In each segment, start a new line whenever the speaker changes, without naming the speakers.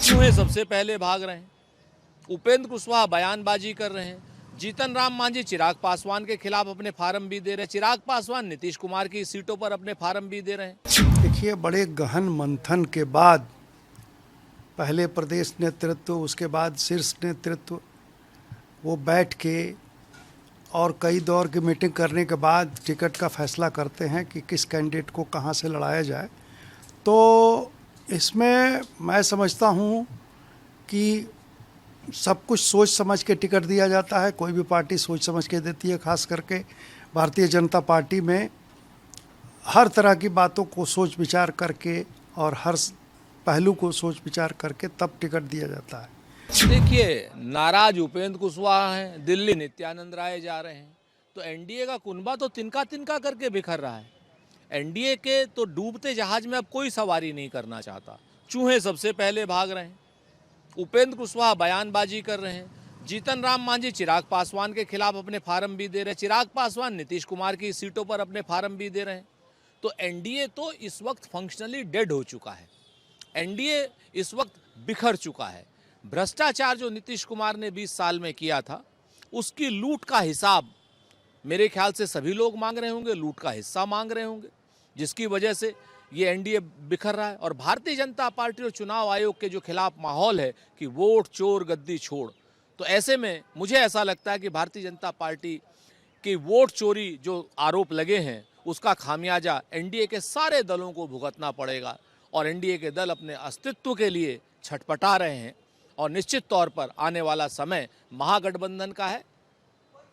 चूहे सबसे पहले भाग रहे हैं। उपेंद्र कुशवाहा बयानबाजी कर रहे हैं। जीतन राम मांझी चिराग पासवान के खिलाफ अपने फार्म भी दे रहे हैं। चिराग पासवान नीतीश कुमार की सीटों पर अपने फार्म भी दे रहे हैं।
देखिए, बड़े गहन मंथन के बाद पहले प्रदेश नेतृत्व, उसके बाद शीर्ष नेतृत्व, वो बैठ के और कई दौर की मीटिंग करने के बाद टिकट का फैसला करते हैं कि किस कैंडिडेट को कहाँ से लड़ाया जाए। तो इसमें मैं समझता हूँ कि सब कुछ सोच समझ के टिकट दिया जाता है। कोई भी पार्टी सोच समझ के देती है। खास करके भारतीय जनता पार्टी में हर तरह की बातों को सोच विचार करके और हर पहलू को सोच विचार करके तब टिकट दिया जाता है।
देखिए, नाराज उपेंद्र कुशवाहा हैं, दिल्ली नित्यानंद राय जा रहे हैं, तो एनडीए का कुनबा तो तिनका तिनका करके बिखर रहा है। एनडीए के तो डूबते जहाज में अब कोई सवारी नहीं करना चाहता। चूहे सबसे पहले भाग रहे हैं। उपेंद्र कुशवाहा बयानबाजी कर रहे हैं। जीतन राम मांझी चिराग पासवान के खिलाफ अपने फार्म भी दे रहे हैं। चिराग पासवान नीतीश कुमार की सीटों पर अपने फार्म भी दे रहे हैं। तो एनडीए तो इस वक्त फंक्शनली डेड हो चुका है। एनडीए इस वक्त बिखर चुका है। भ्रष्टाचार जो नीतीश कुमार ने 20 साल में किया था, उसकी लूट का हिसाब मेरे ख्याल से सभी लोग मांग रहे होंगे, लूट का हिस्सा मांग रहे होंगे, जिसकी वजह से ये एनडीए बिखर रहा है। और भारतीय जनता पार्टी और चुनाव आयोग के जो खिलाफ माहौल है कि वोट चोर गद्दी छोड़, तो ऐसे में मुझे ऐसा लगता है कि भारतीय जनता पार्टी की वोट चोरी जो आरोप लगे हैं, उसका खामियाजा एनडीए के सारे दलों को भुगतना पड़ेगा। और एनडीए के दल अपने अस्तित्व के लिए छटपटा रहे हैं। और निश्चित तौर पर आने वाला समय महागठबंधन का है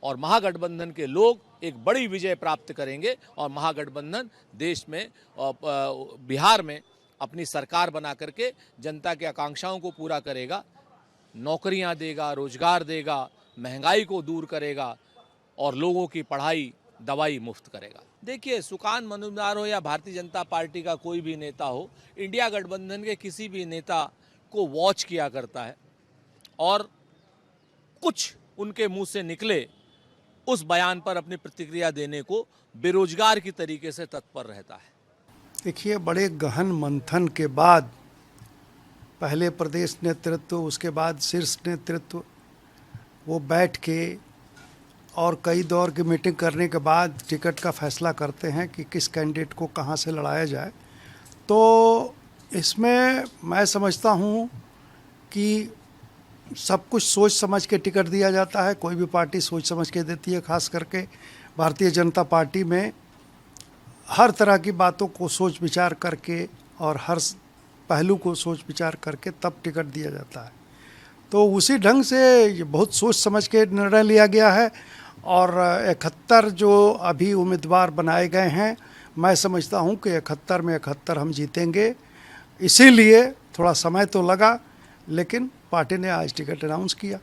और महागठबंधन के लोग एक बड़ी विजय प्राप्त करेंगे और महागठबंधन देश में बिहार में अपनी सरकार बना करके जनता की आकांक्षाओं को पूरा करेगा, नौकरियां देगा, रोजगार देगा, महंगाई को दूर करेगा और लोगों की पढ़ाई दवाई मुफ्त करेगा। देखिए, सुकान मजूमदार हो या भारतीय जनता पार्टी का कोई भी नेता हो, इंडिया गठबंधन के किसी भी नेता को वॉच किया करता है और कुछ उनके मुंह से निकले उस बयान पर अपनी प्रतिक्रिया देने को बेरोजगार की तरीके से तत्पर रहता है।
देखिए, बड़े गहन मंथन के बाद पहले प्रदेश नेतृत्व, उसके बाद शीर्ष नेतृत्व, वो बैठ के और कई दौर की मीटिंग करने के बाद टिकट का फैसला करते हैं कि किस कैंडिडेट को कहाँ से लड़ाया जाए। तो इसमें मैं समझता हूँ कि सब कुछ सोच समझ के टिकट दिया जाता है। कोई भी पार्टी सोच समझ के देती है। खास करके भारतीय जनता पार्टी में हर तरह की बातों को सोच विचार करके और हर पहलू को सोच विचार करके तब टिकट दिया जाता है। तो उसी ढंग से ये बहुत सोच समझ के निर्णय लिया गया है। और 71 जो अभी उम्मीदवार बनाए गए हैं, मैं समझता हूं कि 71 में 71 हम जीतेंगे। इसीलिए थोड़ा समय तो लगा, लेकिन पार्टी ने आज टिकट अनाउंस किया।